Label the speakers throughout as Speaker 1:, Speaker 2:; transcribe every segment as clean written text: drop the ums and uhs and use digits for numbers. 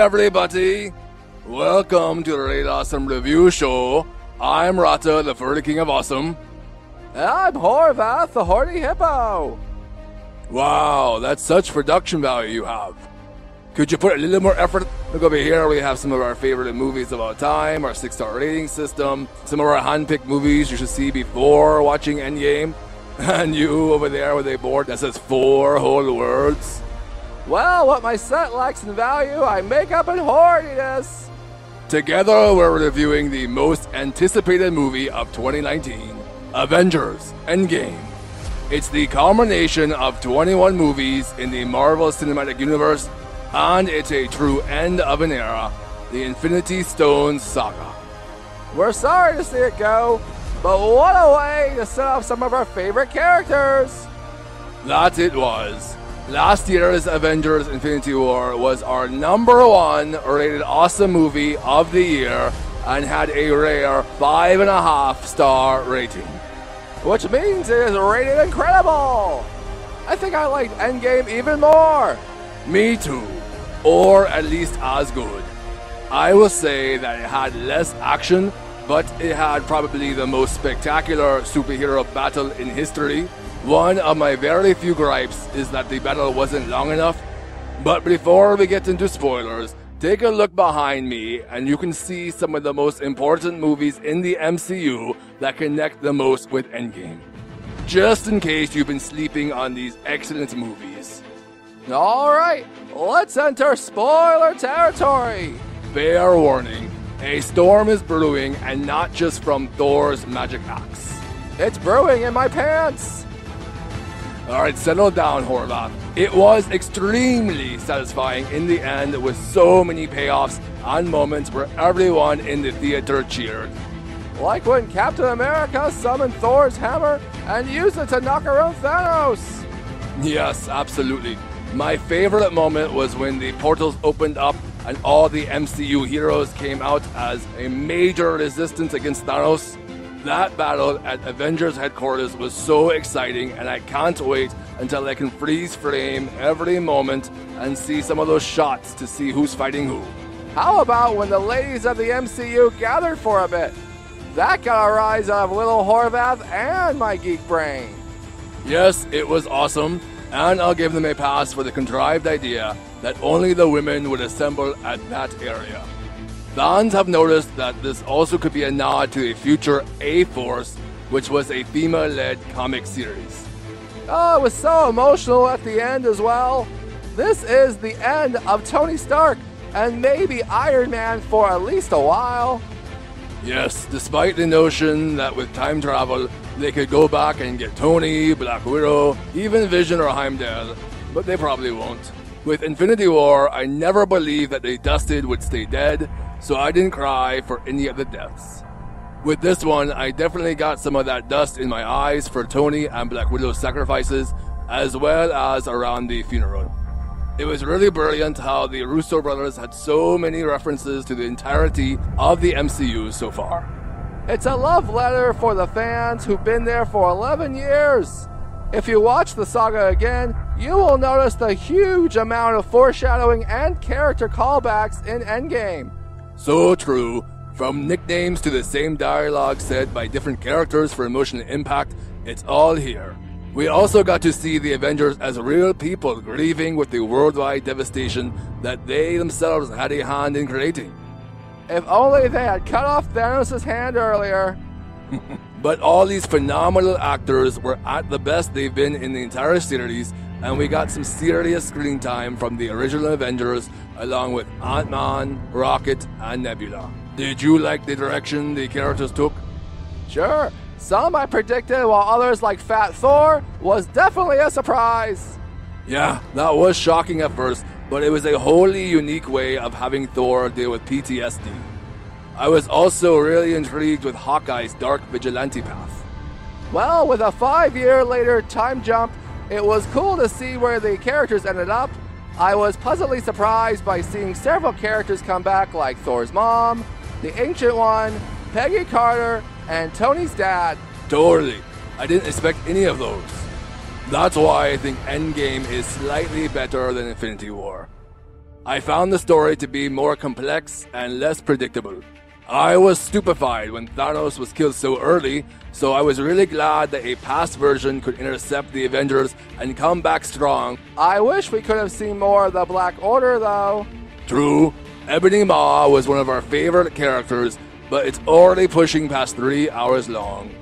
Speaker 1: everybody! Welcome to the Rated Awesome Review Show. I'm Rata, the Furry King of Awesome.
Speaker 2: And I'm Horvath, the Horny Hippo.
Speaker 1: Wow, that's such production value you have. Could you put a little more effort? Look over here, we have some of our favorite movies of all time, our 6-star rating system, some of our hand-picked movies you should see before watching ENDGAME, and you over there with a board that says 4 whole words.
Speaker 2: Well, what my set lacks in value, I make up in horniness.
Speaker 1: Together, we're reviewing the most anticipated movie of 2019, Avengers: ENDGAME. It's the culmination of 21 movies in the Marvel Cinematic Universe, and it's a true end of an era, the Infinity Stones saga.
Speaker 2: We're sorry to see it go, but what a way to set off some of our favorite characters.
Speaker 1: That it was. Last year's Avengers Infinity War was our #1 rated awesome movie of the year and had a rare 5.5-star rating.
Speaker 2: Which means it is rated incredible! I think I liked ENDGAME even more.
Speaker 1: Me too. Or at least as good. I will say that it had less action, but it had probably the most spectacular superhero battle in history. One of my very few gripes is that the battle wasn't long enough. But before we get into spoilers, take a look behind me and you can see some of the most important movies in the MCU that connect the most with ENDGAME. Just in case you've been sleeping on these excellent movies.
Speaker 2: Alright, let's enter spoiler territory.
Speaker 1: Fair warning, a storm is brewing and not just from Thor's magic axe.
Speaker 2: It's brewing in my pants.
Speaker 1: Alright, settle down, Horvath. It was extremely satisfying in the end with so many payoffs and moments where everyone in the theater cheered.
Speaker 2: Like when Captain America summoned Thor's hammer and used it to knock around Thanos.
Speaker 1: Yes, absolutely. My favorite moment was when the portals opened up and all the MCU heroes came out as a major resistance against Thanos. That battle at Avengers headquarters was so exciting, and I can't wait until I can freeze frame every moment and see some of those shots to see who's fighting who.
Speaker 2: How about when the ladies of the MCU gathered for a bit? That got a rise out of little Horvath and my geek brain.
Speaker 1: Yes, it was awesome, and I'll give them a pass for the contrived idea that only the women would assemble at that area. Fans have noticed that this also could be a nod to a future A-Force, which was a female-led comic series.
Speaker 2: Oh, it was so emotional at the end as well. This is the end of Tony Stark and maybe Iron Man for at least a while.
Speaker 1: Yes, despite the notion that with time travel, they could go back and get Tony, Black Widow, even Vision or Heimdall, but they probably won't. With Infinity War, I never believed that the Dusted would stay dead, so I didn't cry for any of the deaths. With this one, I definitely got some of that dust in my eyes for Tony and Black Widow's sacrifices, as well as around the funeral. It was really brilliant how the Russo brothers had so many references to the entirety of the MCU so far.
Speaker 2: It's a love letter for the fans who've been there for 11 years. If you watch the saga again, you will notice the huge amount of foreshadowing and character callbacks in ENDGAME.
Speaker 1: So true. From nicknames to the same dialogue said by different characters for emotional impact, it's all here. We also got to see the Avengers as real people grieving with the worldwide devastation that they themselves had a hand in creating.
Speaker 2: If only they had cut off Thanos' hand earlier.
Speaker 1: But all these phenomenal actors were at the best they've been in the entire series, and we got some serious screen time from the original Avengers along with Ant-Man, Rocket, and Nebula. Did you like the direction the characters took?
Speaker 2: Sure. Some I predicted, while others like Fat Thor was definitely a surprise.
Speaker 1: Yeah, that was shocking at first, but it was a wholly unique way of having Thor deal with PTSD. I was also really intrigued with Hawkeye's dark vigilante path.
Speaker 2: Well, with a 5-year later time jump, it was cool to see where the characters ended up. I was pleasantly surprised by seeing several characters come back like Thor's mom, the Ancient One, Peggy Carter, and Tony's dad.
Speaker 1: Totally. I didn't expect any of those. That's why I think ENDGAME is slightly better than Infinity War. I found the story to be more complex and less predictable. I was stupefied when Thanos was killed so early, so I was really glad that a past version could intercept the Avengers and come back strong.
Speaker 2: I wish we could have seen more of the Black Order, though.
Speaker 1: True, Ebony Maw was one of our favorite characters, but it's already pushing past 3 hours long.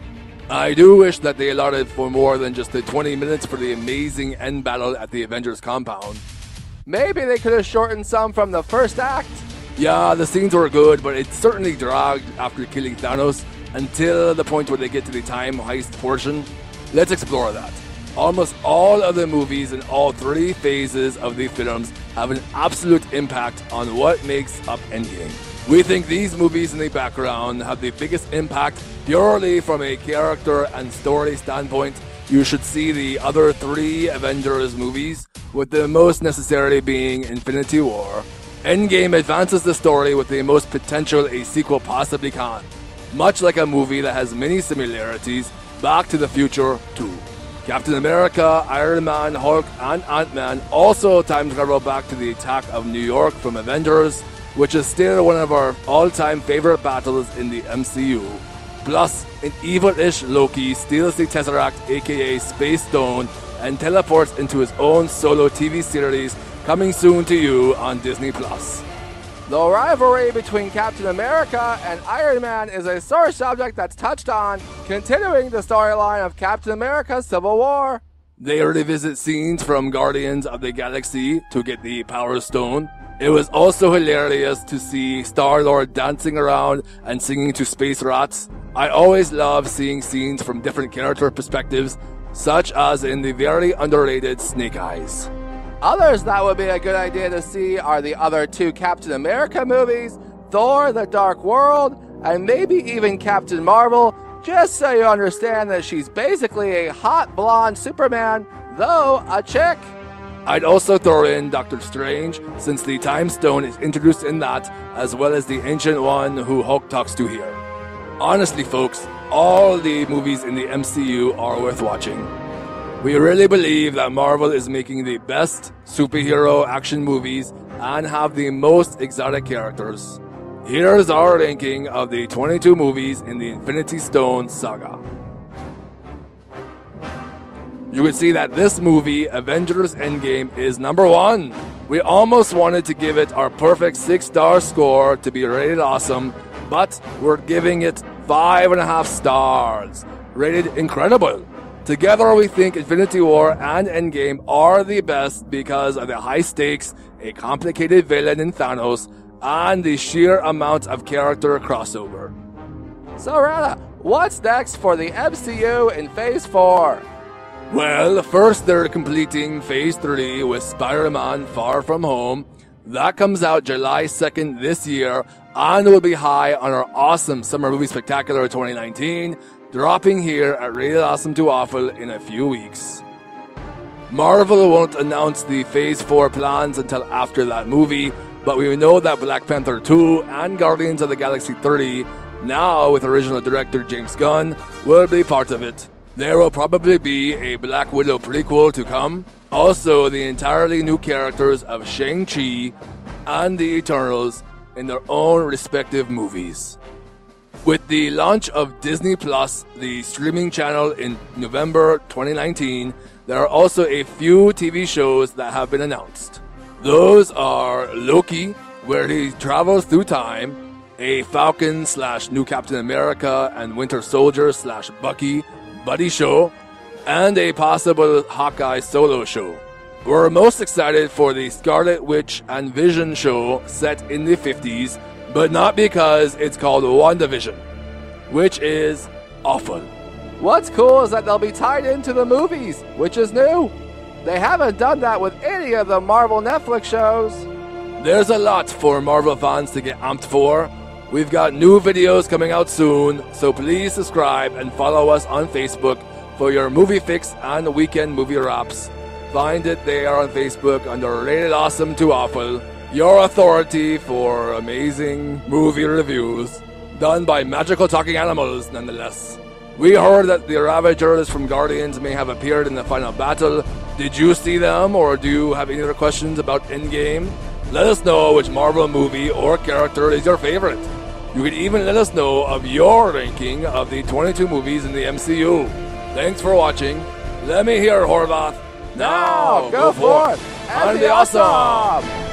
Speaker 1: I do wish that they allotted for more than just the 20 minutes for the amazing end battle at the Avengers compound.
Speaker 2: Maybe they could have shortened some from the first act.
Speaker 1: Yeah, the scenes were good, but it certainly dragged after killing Thanos until the point where they get to the time heist portion. Let's explore that. Almost all of the movies in all 3 phases of the films have an absolute impact on what makes up Endgame. We think these movies in the background have the biggest impact purely from a character and story standpoint. You should see the other 3 Avengers movies, with the most necessary being Infinity War. Endgame advances the story with the most potential a sequel possibly can, much like a movie that has many similarities, Back to the Future 2. Captain America, Iron Man, Hulk, and Ant-Man also time travel back to the attack of New York from Avengers, which is still one of our all-time favorite battles in the MCU. Plus, an evil-ish Loki steals the Tesseract, aka Space Stone, and teleports into his own solo TV series coming soon to you on Disney+.
Speaker 2: The rivalry between Captain America and Iron Man is a sore subject that's touched on, continuing the storyline of Captain America Civil War.
Speaker 1: They revisit scenes from Guardians of the Galaxy to get the Power Stone. It was also hilarious to see Star-Lord dancing around and singing to space rats. I always love seeing scenes from different character perspectives, such as in the very underrated Snake Eyes.
Speaker 2: Others that would be a good idea to see are the other 2 Captain America movies, Thor: The Dark World, and maybe even Captain Marvel, just so you understand that she's basically a hot blonde Superman, though a chick.
Speaker 1: I'd also throw in Doctor Strange, since the Time Stone is introduced in that, as well as the Ancient One who Hulk talks to here. Honestly, folks, all the movies in the MCU are worth watching. We really believe that Marvel is making the best superhero action movies and have the most exotic characters. Here's our ranking of the 22 movies in the Infinity Stone saga. You can see that this movie, Avengers Endgame, is number 1. We almost wanted to give it our perfect 6-star score to be rated awesome, but we're giving it 5.5 stars, rated incredible. Together, we think Infinity War and Endgame are the best because of the high stakes, a complicated villain in Thanos, and the sheer amount of character crossover.
Speaker 2: So, Rana, what's next for the MCU in Phase 4?
Speaker 1: Well, first they're completing Phase 3 with Spider-Man Far From Home. That comes out July 2nd this year and will be high on our awesome Summer Movie Spectacular 2019, dropping here at Rated Awesome to Awful in a few weeks. Marvel won't announce the Phase 4 plans until after that movie, but we know that Black Panther 2 and Guardians of the Galaxy 30, now with original director James Gunn, will be part of it. There will probably be a Black Widow prequel to come, also the entirely new characters of Shang-Chi and the Eternals in their own respective movies. With the launch of Disney+, the streaming channel in November 2019, there are also a few TV shows that have been announced. Those are Loki, where he travels through time, a Falcon/New Captain America and Winter Soldier /Bucky buddy show, and a possible Hawkeye solo show. We're most excited for the Scarlet Witch and Vision show set in the 50s, but not because it's called WandaVision, which is awful.
Speaker 2: What's cool is that they'll be tied into the movies, which is new. They haven't done that with any of the Marvel Netflix shows.
Speaker 1: There's a lot for Marvel fans to get amped for. We've got new videos coming out soon, so please subscribe and follow us on Facebook for your movie fix and weekend movie wraps. Find it there on Facebook under Rated Awesome to Awful, your authority for amazing movie reviews, done by magical talking animals nonetheless. We heard that the Ravagers from Guardians may have appeared in the final battle. Did you see them, or do you have any other questions about Endgame? Let us know which Marvel movie or character is your favorite. You can even let us know of your ranking of the 22 movies in the MCU. Thanks for watching. Let me hear, Horvath.
Speaker 2: Now, go for it and be awesome!